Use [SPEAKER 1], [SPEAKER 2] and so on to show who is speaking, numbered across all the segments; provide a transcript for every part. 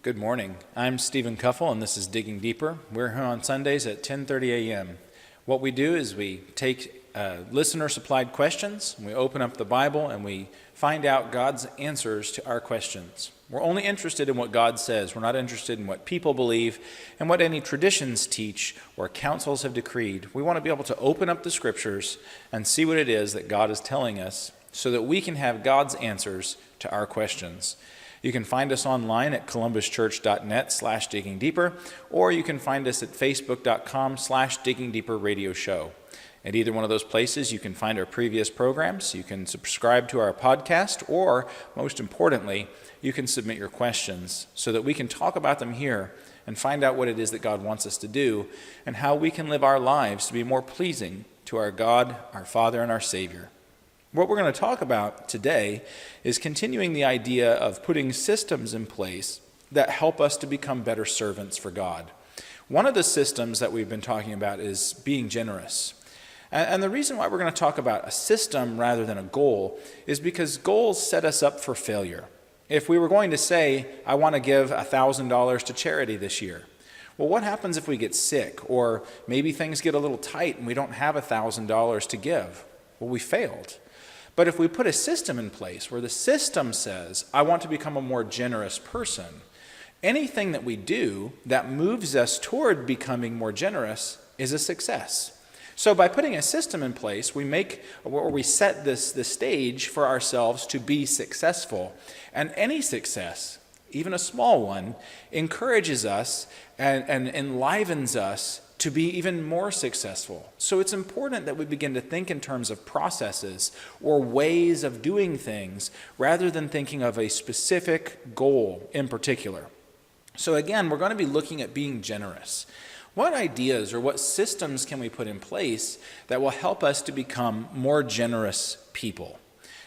[SPEAKER 1] Good morning. I'm Stephen Cuffle, and this is Digging Deeper. We're here on Sundays at 10:30 a.m. What we do is we take listener-supplied questions, we open up the Bible, and we find out God's answers to our questions. We're only interested in what God says. We're not interested in what people believe and what any traditions teach or councils have decreed. We want to be able to open up the Scriptures and see what it is that God is telling us so that we can have God's answers to our questions. You can find us online at columbuschurch.net/diggingdeeper, or you can find us at facebook.com/diggingdeeperradioshow. At either one of those places, you can find our previous programs, you can subscribe to our podcast, or, most importantly, you can submit your questions so that we can talk about them here and find out what it is that God wants us to do and how we can live our lives to be more pleasing to our God, our Father, and our Savior. What we're going to talk about today is continuing the idea of putting systems in place that help us to become better servants for God. One of the systems that we've been talking about is being generous. And the reason why we're going to talk about a system rather than a goal is because goals set us up for failure. If we were going to say, I want to give $1,000 to charity this year, well, what happens if we get sick or maybe things get a little tight and we don't have $1,000 to give? Well, we failed. But if we put a system in place where the system says, I want to become a more generous person, anything that we do that moves us toward becoming more generous is a success. So by putting a system in place, we set this stage for ourselves to be successful. And any success, even a small one, encourages us and enlivens us to be even more successful. So it's important that we begin to think in terms of processes or ways of doing things rather than thinking of a specific goal in particular. So again, we're going to be looking at being generous. What ideas or what systems can we put in place that will help us to become more generous people?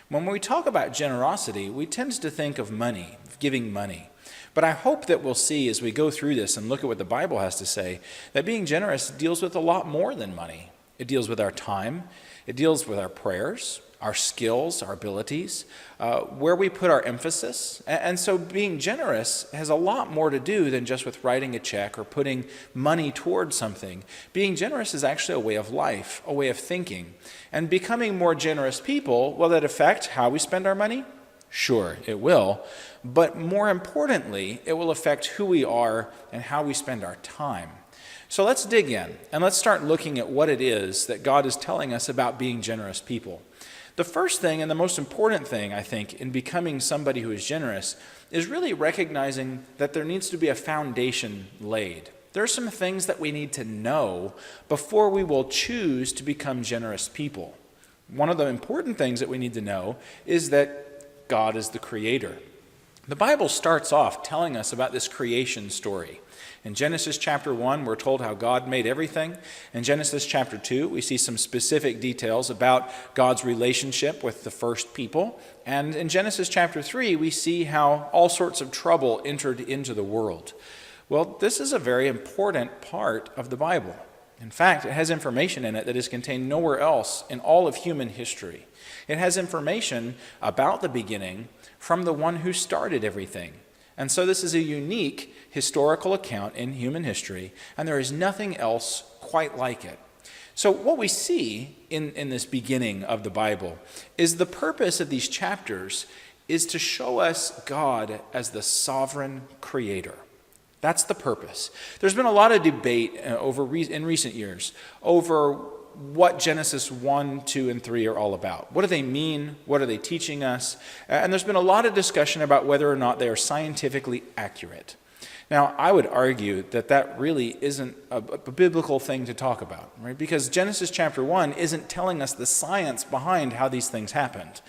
[SPEAKER 1] When we talk about generosity, we tend to think of money, of giving money. But I hope that we'll see as we go through this and look at what the Bible has to say, that being generous deals with a lot more than money. It deals with our time, it deals with our prayers, our skills, our abilities, where we put our emphasis. And so being generous has a lot more to do than just with writing a check or putting money towards something. Being generous is actually a way of life, a way of thinking. And becoming more generous people, will that affect how we spend our money? Sure, it will. But more importantly, it will affect who we are and how we spend our time. So let's dig in and let's start looking at what it is that God is telling us about being generous people. The first thing and the most important thing, I think, in becoming somebody who is generous is really recognizing that there needs to be a foundation laid. There are some things that we need to know before we will choose to become generous people. One of the important things that we need to know is that God is the creator. The Bible starts off telling us about this creation story. In Genesis chapter 1, we're told how God made everything. In Genesis chapter 2, we see some specific details about God's relationship with the first people. And in Genesis chapter 3, we see how all sorts of trouble entered into the world. Well, this is a very important part of the Bible. In fact, it has information in it that is contained nowhere else in all of human history. It has information about the beginning from the one who started everything. And so this is a unique historical account in human history, and there is nothing else quite like it. So what we see in this beginning of the Bible is the purpose of these chapters is to show us God as the sovereign creator. That's the purpose. There's been a lot of debate in recent years over what Genesis 1, 2, and 3 are all about. What do they mean? What are they teaching us? And there's been a lot of discussion about whether or not they are scientifically accurate. Now, I would argue that that really isn't a biblical thing to talk about, right? Because Genesis chapter 1 isn't telling us the science behind how these things happened.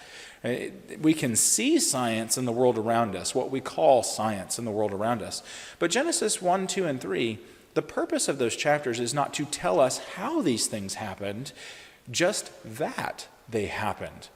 [SPEAKER 1] We can see science in the world around us, what we call science in the world around us. But Genesis 1, 2, and 3, the purpose of those chapters is not to tell us how these things happened, just that they happened.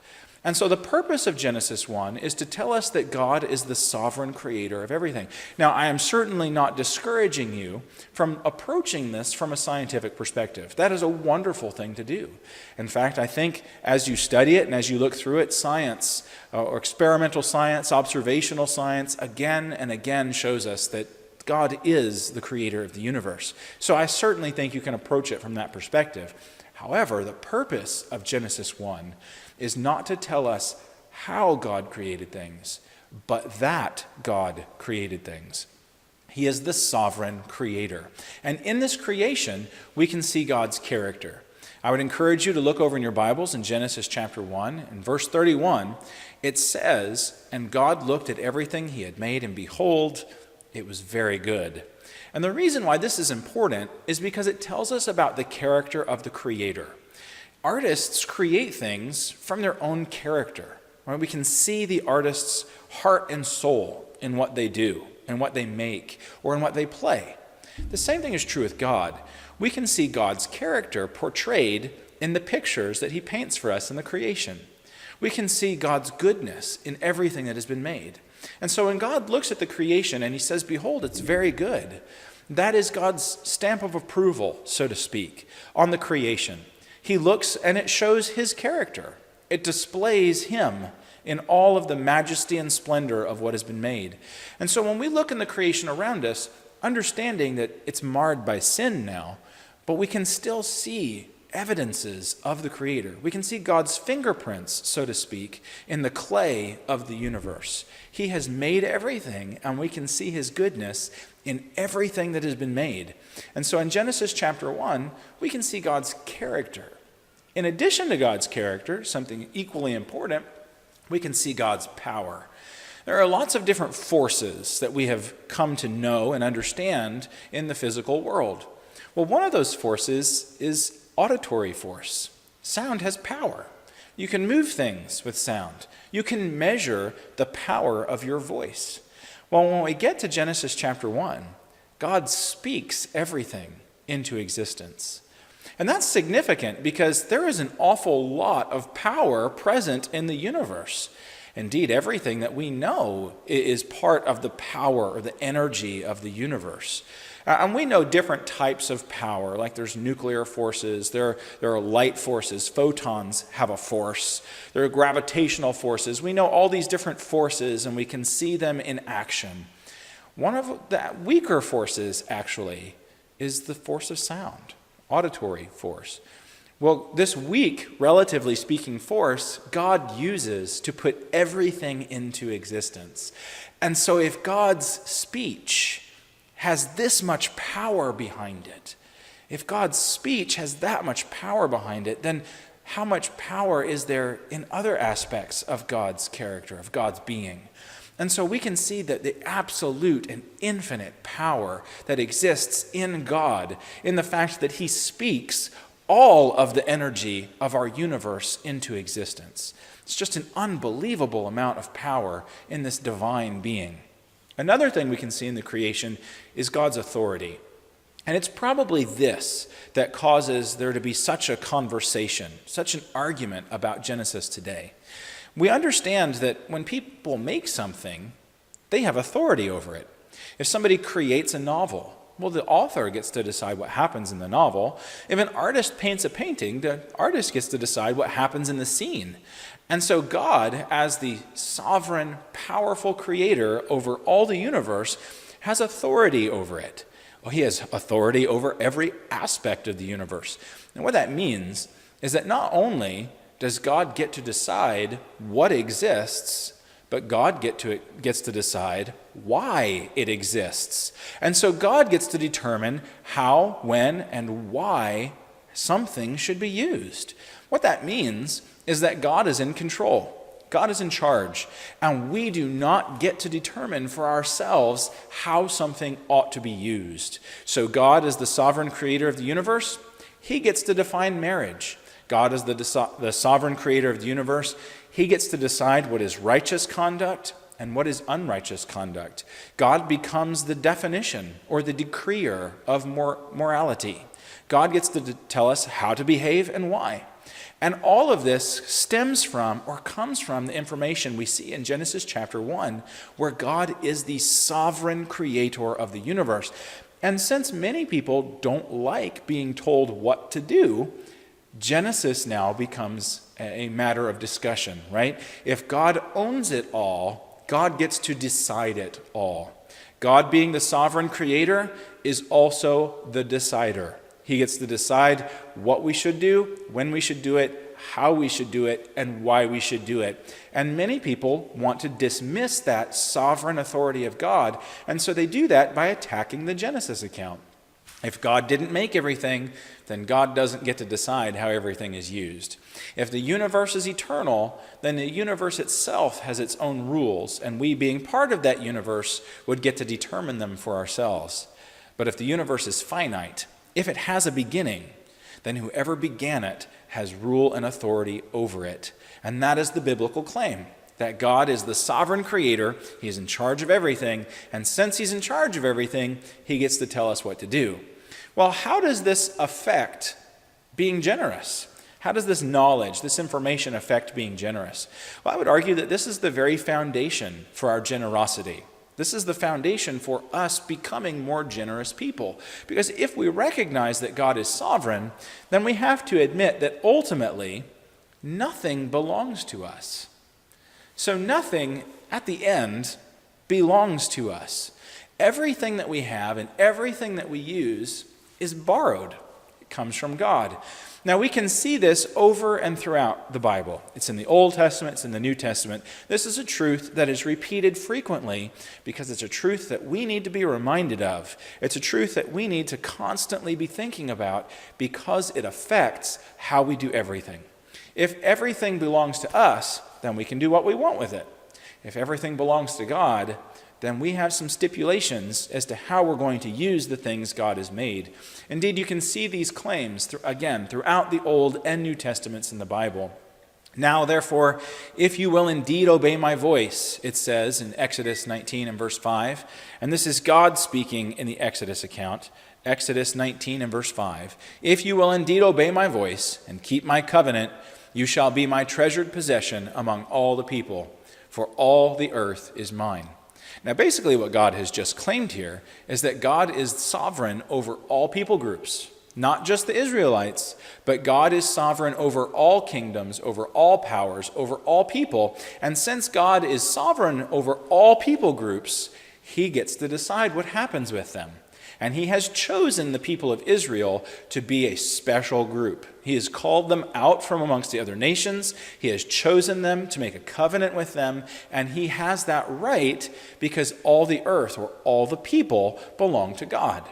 [SPEAKER 1] And so the purpose of Genesis 1 is to tell us that God is the sovereign creator of everything. Now, I am certainly not discouraging you from approaching this from a scientific perspective. That is a wonderful thing to do. In fact, I think as you study it and as you look through it, science, or experimental science, observational science, again and again shows us that God is the creator of the universe. So I certainly think you can approach it from that perspective. However, the purpose of Genesis 1 is not to tell us how God created things, but that God created things. He is the sovereign creator. And in this creation, we can see God's character. I would encourage you to look over in your Bibles in Genesis chapter 1. In verse 31, it says, "And God looked at everything he had made, and behold, it was very good." And the reason why this is important is because it tells us about the character of the creator. Artists create things from their own character. Right? We can see the artist's heart and soul in what they do, in what they make, or in what they play. The same thing is true with God. We can see God's character portrayed in the pictures that he paints for us in the creation. We can see God's goodness in everything that has been made. And so when God looks at the creation and he says, "Behold, it's very good," that is God's stamp of approval, so to speak, on the creation. He looks and it shows his character. It displays him in all of the majesty and splendor of what has been made. And so when we look in the creation around us, understanding that it's marred by sin now, but we can still see evidences of the Creator. We can see God's fingerprints, so to speak, in the clay of the universe. He has made everything, and we can see his goodness in everything that has been made. And so in Genesis chapter 1, we can see God's character. In addition to God's character, something equally important, we can see God's power. There are lots of different forces that we have come to know and understand in the physical world. Well, one of those forces is auditory force. Sound has power. You can move things with sound. You can measure the power of your voice. Well, when we get to Genesis chapter 1, God speaks everything into existence. And that's significant because there is an awful lot of power present in the universe. Indeed, everything that we know is part of the power or the energy of the universe. And we know different types of power, like there's nuclear forces, there are light forces, photons have a force, there are gravitational forces. We know all these different forces and we can see them in action. One of the weaker forces, actually, is the force of sound, auditory force. Well, this weak, relatively speaking, force, God uses to put everything into existence. And so if God's speech has this much power behind it, if God's speech has that much power behind it, then how much power is there in other aspects of God's character, of God's being? And so we can see that the absolute and infinite power that exists in God, in the fact that he speaks all of the energy of our universe into existence. It's just an unbelievable amount of power in this divine being. Another thing we can see in the creation is God's authority. And it's probably this that causes there to be such a conversation, such an argument about Genesis today. We understand that when people make something, they have authority over it. If somebody creates a novel, well, the author gets to decide what happens in the novel. If an artist paints a painting, the artist gets to decide what happens in the scene. And so God, as the sovereign, powerful creator over all the universe, has authority over it. Well, he has authority over every aspect of the universe. And what that means is that not only does God get to decide what exists, but God gets to decide why it exists. And so God gets to determine how, when, and why something should be used. What that means is that God is in control. God is in charge. And we do not get to determine for ourselves how something ought to be used. So God is the sovereign creator of the universe. He gets to define marriage. God is the sovereign creator of the universe. He gets to decide what is righteous conduct and what is unrighteous conduct. God becomes the definition or the decreer of morality. God gets to tell us how to behave and why. And all of this stems from or comes from the information we see in Genesis chapter 1, where God is the sovereign creator of the universe. And since many people don't like being told what to do, Genesis now becomes a matter of discussion, right? If God owns it all, God gets to decide it all. God, being the sovereign creator, is also the decider. He gets to decide what we should do, when we should do it, how we should do it, and why we should do it. And many people want to dismiss that sovereign authority of God, and so they do that by attacking the Genesis account. If God didn't make everything, then God doesn't get to decide how everything is used. If the universe is eternal, then the universe itself has its own rules, and we, being part of that universe, would get to determine them for ourselves. But if the universe is finite, if it has a beginning, then whoever began it has rule and authority over it. And that is the biblical claim, that God is the sovereign creator, he is in charge of everything, and since he's in charge of everything, he gets to tell us what to do. Well, how does this affect being generous? How does this knowledge, this information affect being generous? Well, I would argue that this is the very foundation for our generosity. This is the foundation for us becoming more generous people. Because if we recognize that God is sovereign, then we have to admit that ultimately nothing belongs to us. So nothing at the end belongs to us. Everything that we have and everything that we use is borrowed. It comes from God. Now we can see this over and throughout the Bible. It's in the Old Testament, it's in the New Testament. This is a truth that is repeated frequently because it's a truth that we need to be reminded of. It's a truth that we need to constantly be thinking about because it affects how we do everything. If everything belongs to us, then we can do what we want with it. If everything belongs to God, then we have some stipulations as to how we're going to use the things God has made. Indeed, you can see these claims, throughout the Old and New Testaments in the Bible. Now, therefore, if you will indeed obey my voice, it says in Exodus 19 and verse 5, and this is God speaking in the Exodus account, Exodus 19 and verse 5, if you will indeed obey my voice and keep my covenant, you shall be my treasured possession among all the people, for all the earth is mine. Now, basically what God has just claimed here is that God is sovereign over all people groups, not just the Israelites, but God is sovereign over all kingdoms, over all powers, over all people. And since God is sovereign over all people groups, he gets to decide what happens with them. And he has chosen the people of Israel to be a special group. He has called them out from amongst the other nations. He has chosen them to make a covenant with them. And he has that right because all the earth or all the people belong to God.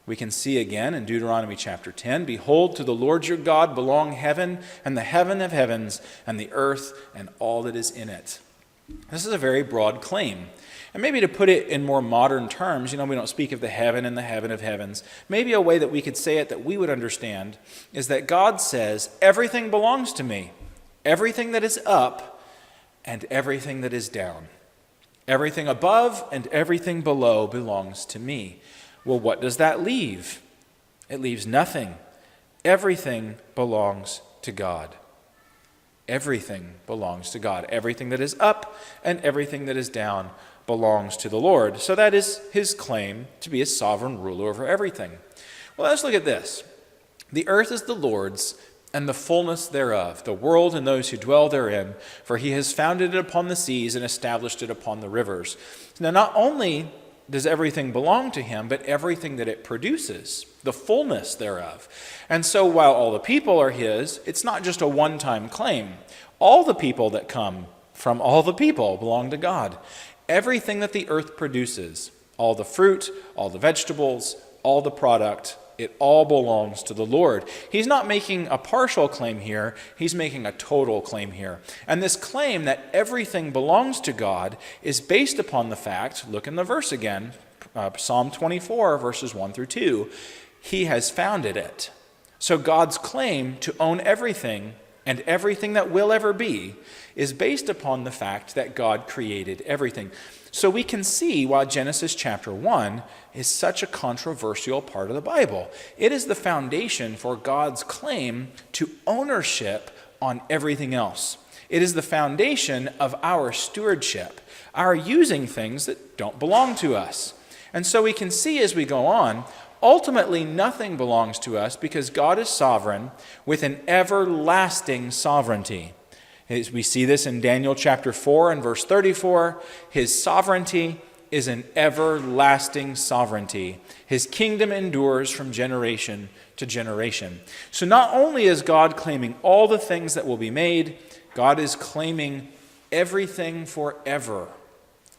[SPEAKER 1] We can see again in Deuteronomy chapter 10, behold, to the Lord your God belong heaven and the heaven of heavens and the earth and all that is in it. This is a very broad claim. And maybe to put it in more modern terms, we don't speak of the heaven and the heaven of heavens. Maybe a way that we could say it that we would understand is that God says, everything belongs to me. Everything that is up and everything that is down. Everything above and everything below belongs to me. Well, what does that leave? It leaves nothing. Everything belongs to God. Everything belongs to God. Everything that is up and everything that is down belongs to the Lord. So that is his claim to be a sovereign ruler over everything. Well, let's look at this. The earth is the Lord's and the fullness thereof, the world and those who dwell therein, for he has founded it upon the seas and established it upon the rivers. Now, not only does everything belong to him, but everything that it produces, the fullness thereof. And so while all the people are his, it's not just a one-time claim. All the people that come from all the people belong to God. Everything that the earth produces, all the fruit, all the vegetables, all the product, it all belongs to the Lord. He's not making a partial claim here. He's making a total claim here. And this claim that everything belongs to God is based upon the fact, look in the verse again, Psalm 24, verses 1 through 2. He has founded it. So God's claim to own everything and everything that will ever be is based upon the fact that God created everything. So we can see why Genesis chapter 1 is such a controversial part of the Bible. It is the foundation for God's claim to ownership on everything else. It is the foundation of our stewardship, our using things that don't belong to us. And so we can see as we go on, ultimately nothing belongs to us because God is sovereign with an everlasting sovereignty. We see this in Daniel chapter 4 and verse 34. His sovereignty is an everlasting sovereignty. His kingdom endures from generation to generation. So not only is God claiming all the things that will be made, God is claiming everything forever.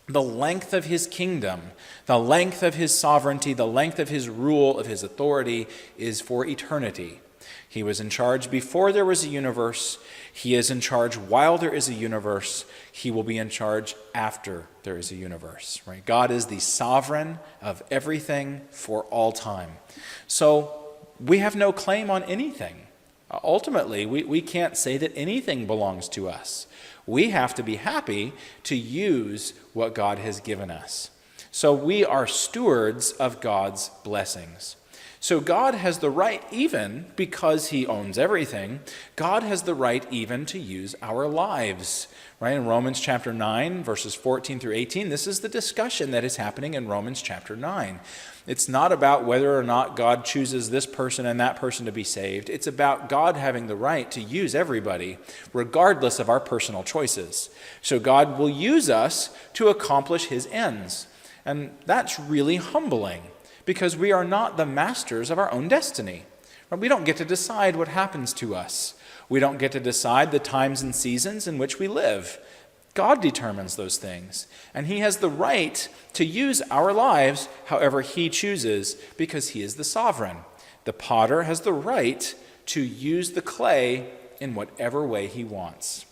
[SPEAKER 1] The length of his kingdom, the length of his sovereignty, the length of his rule, of his authority is for eternity. He was in charge before there was a universe. He is in charge while there is a universe. He will be in charge after there is a universe. Right? God is the sovereign of everything for all time. So we have no claim on anything. Ultimately, we can't say that anything belongs to us. We have to be happy to use what God has given us. So we are stewards of God's blessings. So God has the right, even because he owns everything, God has the right even to use our lives. Right? In Romans chapter 9, verses 14 through 18, this is the discussion that is happening in Romans chapter 9. It's not about whether or not God chooses this person and that person to be saved. It's about God having the right to use everybody, regardless of our personal choices. So God will use us to accomplish his ends. And that's really humbling, because we are not the masters of our own destiny. We don't get to decide what happens to us. We don't get to decide the times and seasons in which we live. God determines those things, and he has the right to use our lives however he chooses because he is the sovereign. The potter has the right to use the clay in whatever way he wants.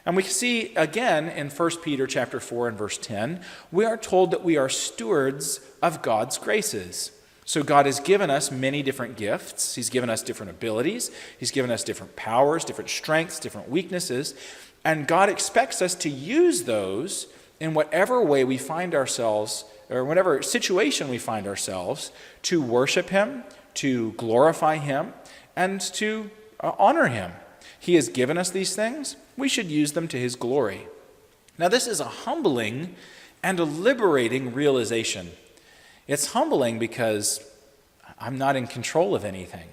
[SPEAKER 1] And we see again in 1 Peter chapter 4 and verse 10, we are told that we are stewards of God's graces. So God has given us many different gifts. He's given us different abilities. He's given us different powers, different strengths, different weaknesses. And God expects us to use those in whatever way we find ourselves, or whatever situation we find ourselves, to worship him, to glorify him, and to honor him. He has given us these things. We should use them to his glory. Now, this is a humbling and a liberating realization. It's humbling because I'm not in control of anything.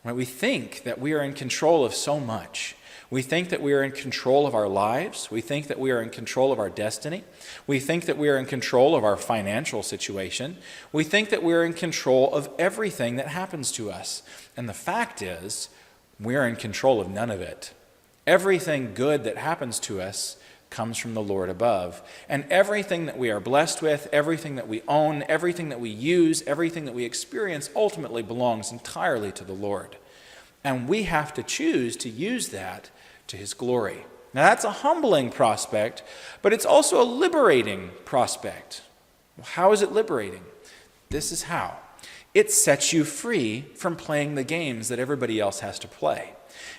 [SPEAKER 1] Right? We think that we are in control of so much. We think that we are in control of our lives. We think that we are in control of our destiny. We think that we are in control of our financial situation. We think that we are in control of everything that happens to us. And the fact is, we are in control of none of it. Everything good that happens to us comes from the Lord above. And everything that we are blessed with, everything that we own, everything that we use, everything that we experience ultimately belongs entirely to the Lord. And we have to choose to use that to his glory. Now that's a humbling prospect, but it's also a liberating prospect. Well, how is it liberating? This is how. It sets you free from playing the games that everybody else has to play.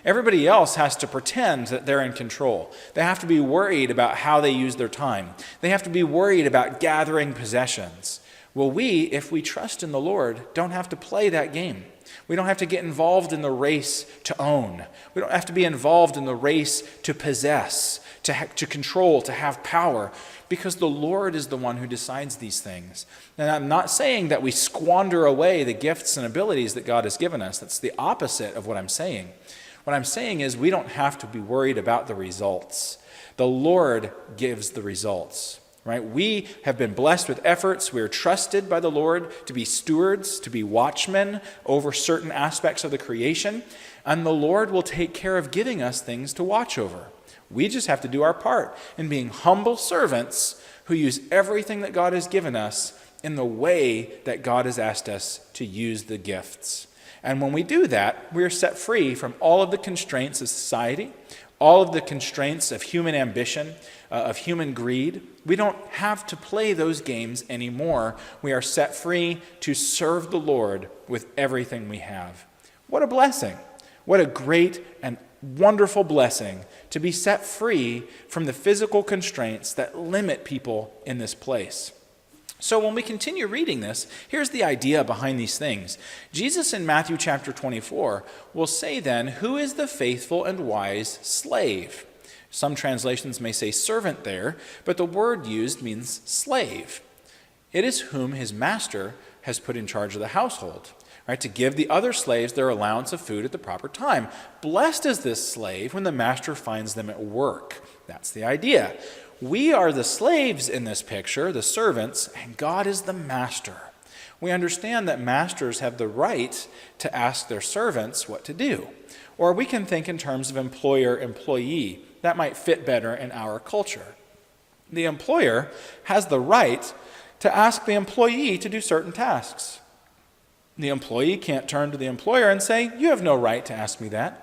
[SPEAKER 1] Everybody else has to pretend that they're in control. They have to be worried about how they use their time. They have to be worried about gathering possessions. Well, we, if we trust in the Lord, don't have to play that game. We don't have to get involved in the race to own. We don't have to be involved in the race to possess, to control, to have power, because the Lord is the one who decides these things. And I'm not saying that we squander away the gifts and abilities that God has given us. That's the opposite of what I'm saying. What I'm saying is we don't have to be worried about the results. The Lord gives the results. Right? We have been blessed with efforts. We are trusted by the Lord to be stewards, to be watchmen over certain aspects of the creation, and the Lord will take care of giving us things to watch over. We just have to do our part in being humble servants who use everything that God has given us in the way that God has asked us to use the gifts. And when we do that, we are set free from all of the constraints of society, all of the constraints of human ambition, of human greed. We don't have to play those games anymore. We are set free to serve the Lord with everything we have. What a blessing. What a great and wonderful blessing to be set free from the physical constraints that limit people in this place. So when we continue reading this, here's the idea behind these things. Jesus in Matthew chapter 24 will say then, "Who is the faithful and wise slave?" Some translations may say servant there, but the word used means slave. It is whom his master has put in charge of the household, right, to give the other slaves their allowance of food at the proper time. Blessed is this slave when the master finds them at work. That's the idea. We are the slaves in this picture, the servants, and God is the master. We understand that masters have the right to ask their servants what to do. Or we can think in terms of employer-employee. That might fit better in our culture. The employer has the right to ask the employee to do certain tasks. The employee can't turn to the employer and say, "You have no right to ask me that."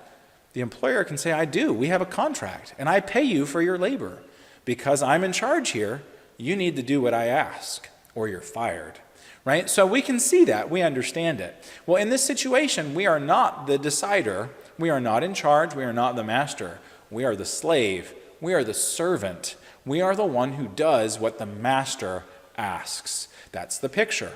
[SPEAKER 1] The employer can say, "I do. We have a contract, and I pay you for your labor. Because I'm in charge here, you need to do what I ask, or you're fired." Right? So we can see that. We understand it. Well, in this situation, we are not the decider. We are not in charge. We are not the master. We are the slave. We are the servant. We are the one who does what the master asks. That's the picture.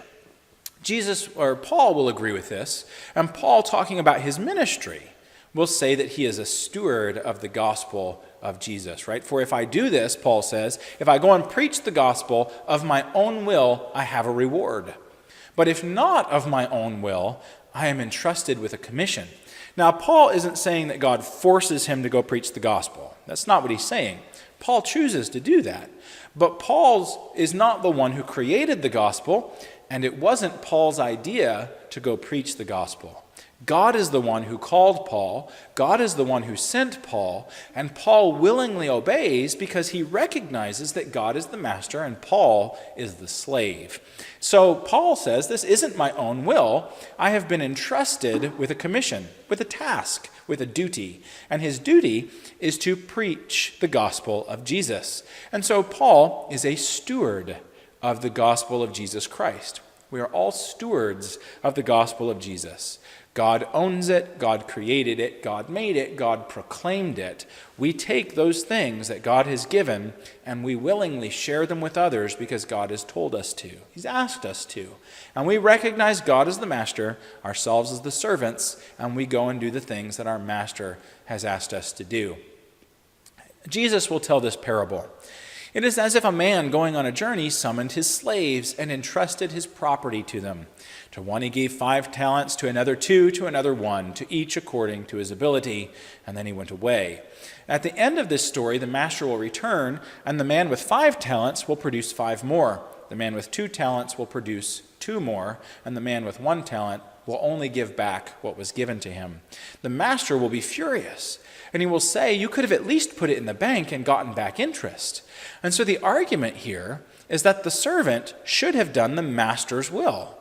[SPEAKER 1] Jesus, or Paul, will agree with this. And Paul, talking about his ministry, will say that he is a steward of the gospel of Jesus, right? "For if I do this," Paul says, "if I go and preach the gospel of my own will, I have a reward. But if not of my own will, I am entrusted with a commission." Now, Paul isn't saying that God forces him to go preach the gospel. That's not what he's saying. Paul chooses to do that. But Paul is not the one who created the gospel, and it wasn't Paul's idea to go preach the gospel. God is the one who called Paul, God is the one who sent Paul, and Paul willingly obeys because he recognizes that God is the master and Paul is the slave. So Paul says, "This isn't my own will. I have been entrusted with a commission, with a task, with a duty, and his duty is to preach the gospel of Jesus." And so Paul is a steward of the gospel of Jesus Christ. We are all stewards of the gospel of Jesus. God owns it, God created it, God made it, God proclaimed it. We take those things that God has given and we willingly share them with others because God has told us to. He's asked us to. And we recognize God as the master, ourselves as the servants, and we go and do the things that our master has asked us to do. Jesus will tell this parable. It is as if a man going on a journey summoned his slaves and entrusted his property to them. To one he gave 5 talents, to another 2, to another 1, to each according to his ability, and then he went away. At the end of this story, the master will return, and the man with 5 talents will produce 5 more. The man with 2 talents will produce 2 more, and the man with 1 talent will only give back what was given to him. The master will be furious, and he will say, "You could have at least put it in the bank and gotten back interest." And so the argument here is that the servant should have done the master's will.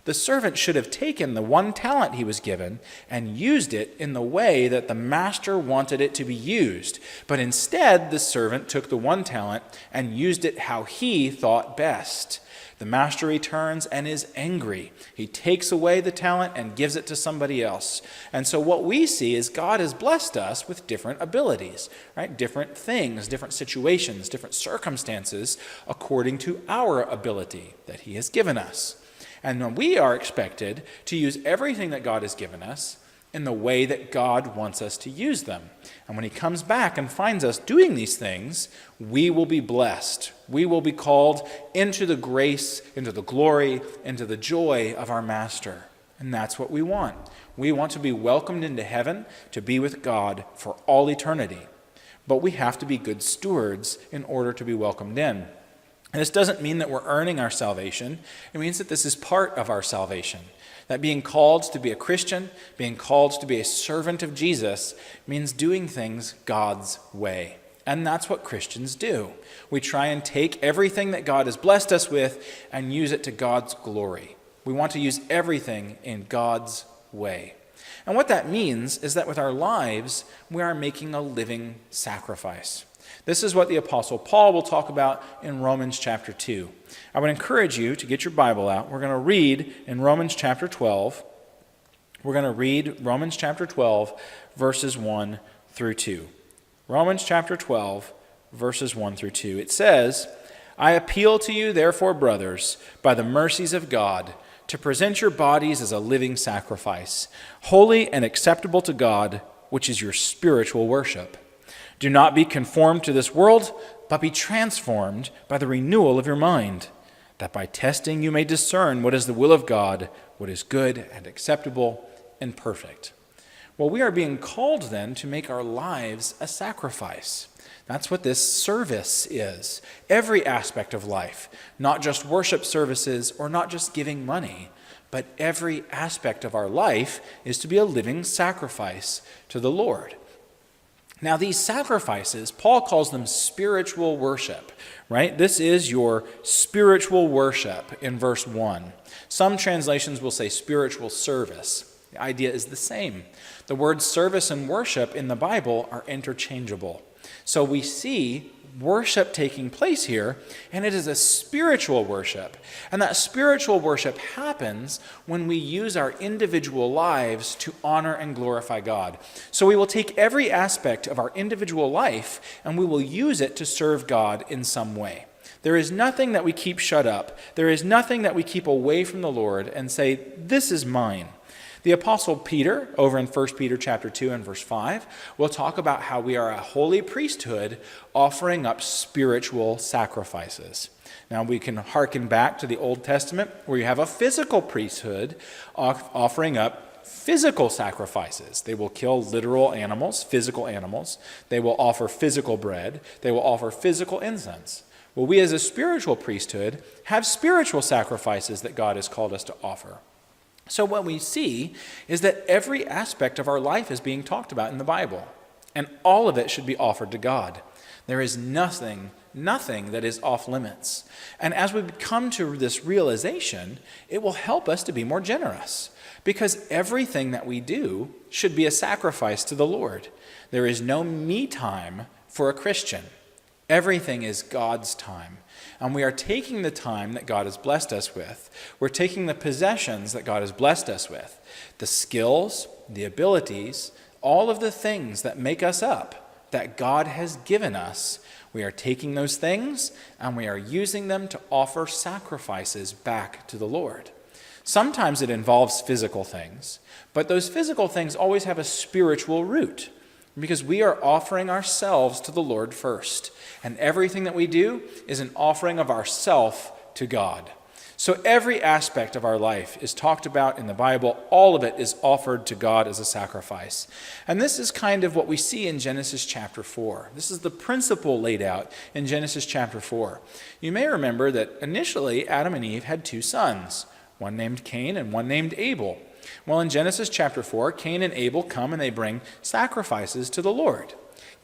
[SPEAKER 1] The servant should have taken the 1 talent he was given and used it in the way that the master wanted it to be used. But instead, the servant took the 1 talent and used it how he thought best. The master returns and is angry. He takes away the talent and gives it to somebody else. And so what we see is God has blessed us with different abilities, right? Different things, different situations, different circumstances according to our ability that he has given us. And we are expected to use everything that God has given us in the way that God wants us to use them. And when he comes back and finds us doing these things, we will be blessed. We will be called into the grace, into the glory, into the joy of our master. And that's what we want. We want to be welcomed into heaven, to be with God for all eternity. But we have to be good stewards in order to be welcomed in. And this doesn't mean that we're earning our salvation. It means that this is part of our salvation. That being called to be a Christian, being called to be a servant of Jesus, means doing things God's way. And that's what Christians do. We try and take everything that God has blessed us with and use it to God's glory. We want to use everything in God's way. And what that means is that with our lives, we are making a living sacrifice. This is what the Apostle Paul will talk about in Romans chapter 2. I would encourage you to get your Bible out. We're going to read in Romans chapter 12. We're going to read Romans chapter 12, verses 1 through 2. Romans chapter 12, verses 1 through 2. It says, "I appeal to you, therefore, brothers, by the mercies of God, to present your bodies as a living sacrifice, holy and acceptable to God, which is your spiritual worship. Do not be conformed to this world, but be transformed by the renewal of your mind, that by testing you may discern what is the will of God, what is good and acceptable and perfect." Well, we are being called then to make our lives a sacrifice. That's what this service is. Every aspect of life, not just worship services or not just giving money, but every aspect of our life is to be a living sacrifice to the Lord. Now, these sacrifices, Paul calls them spiritual worship, right? This is your spiritual worship in verse 1. Some translations will say spiritual service. The idea is the same. The words service and worship in the Bible are interchangeable. So we see worship taking place here, and it is a spiritual worship. And that spiritual worship happens when we use our individual lives to honor and glorify God. So we will take every aspect of our individual life and we will use it to serve God in some way. There is nothing that we keep shut up. There is nothing that we keep away from the Lord and say, "This is mine." The Apostle Peter, over in 1 Peter chapter 2 and verse 5, will talk about how we are a holy priesthood offering up spiritual sacrifices. Now we can hearken back to the Old Testament where you have a physical priesthood offering up physical sacrifices. They will kill literal animals, physical animals. They will offer physical bread. They will offer physical incense. Well, we as a spiritual priesthood have spiritual sacrifices that God has called us to offer. So what we see is that every aspect of our life is being talked about in the Bible, and all of it should be offered to God. There is nothing that is off limits. And as we come to this realization, it will help us to be more generous, because everything that we do should be a sacrifice to the Lord. There is no me time for a Christian. Everything is God's time. And we are taking the time that God has blessed us with. We're taking the possessions that God has blessed us with, the skills, the abilities, all of the things that make us up, that God has given us. We are taking those things and we are using them to offer sacrifices back to the Lord. Sometimes it involves physical things, but those physical things always have a spiritual root, because we are offering ourselves to the Lord first. And everything that we do is an offering of ourself to God. So every aspect of our life is talked about in the Bible. All of it is offered to God as a sacrifice. And this is kind of what we see in Genesis chapter 4. This is the principle laid out in Genesis chapter 4. You may remember that initially Adam and Eve had two sons, one named Cain and one named Abel. Well, in Genesis chapter 4, Cain and Abel come and they bring sacrifices to the Lord.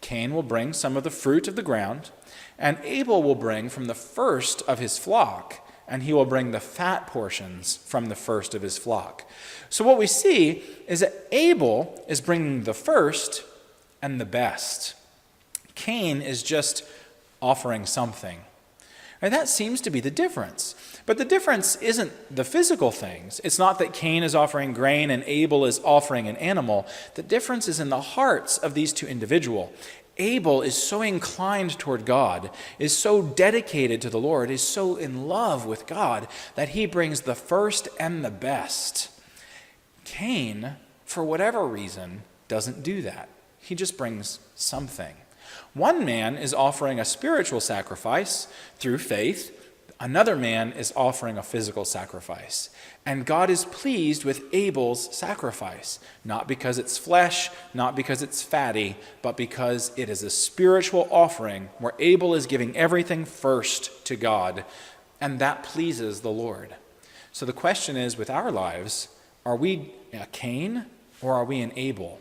[SPEAKER 1] Cain will bring some of the fruit of the ground, and Abel will bring from the first of his flock, and he will bring the fat portions from the first of his flock. So what we see is that Abel is bringing the first and the best. Cain is just offering something. And that seems to be the difference. But the difference isn't the physical things. It's not that Cain is offering grain and Abel is offering an animal. The difference is in the hearts of these two individuals. Abel is so inclined toward God, is so dedicated to the Lord, is so in love with God that he brings the first and the best. Cain, for whatever reason, doesn't do that. He just brings something. One man is offering a spiritual sacrifice through faith. Another man is offering a physical sacrifice. And God is pleased with Abel's sacrifice, not because it's flesh, not because it's fatty, but because it is a spiritual offering where Abel is giving everything first to God, and that pleases the Lord. So the question is, with our lives, are we a Cain or are we an Abel?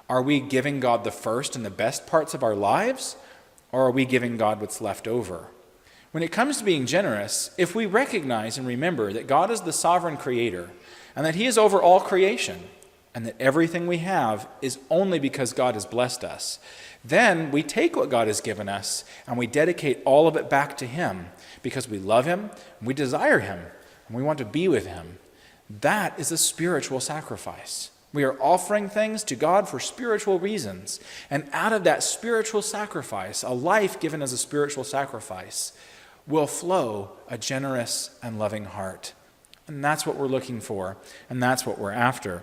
[SPEAKER 1] Are we giving God the first and the best parts of our lives, or are we giving God what's left over? When it comes to being generous, if we recognize and remember that God is the sovereign creator and that he is over all creation and that everything we have is only because God has blessed us, then we take what God has given us and we dedicate all of it back to him because we love him, we desire him, and we want to be with him. That is a spiritual sacrifice. We are offering things to God for spiritual reasons. And out of that spiritual sacrifice, a life given as a spiritual sacrifice, will flow a generous and loving heart. And that's what we're looking for, and that's what we're after.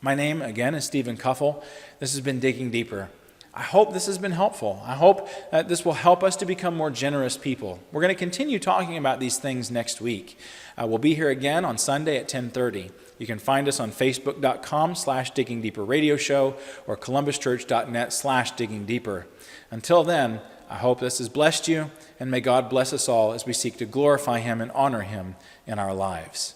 [SPEAKER 1] My name, again, is Stephen Cuffle. This has been Digging Deeper. I hope this has been helpful. I hope that this will help us to become more generous people. We're going to continue talking about these things next week. We'll be here again on Sunday at 10:30. You can find us on facebook.com/diggingdeeperradioshow or columbuschurch.net/diggingdeeper. Until then, I hope this has blessed you, and may God bless us all as we seek to glorify Him and honor Him in our lives.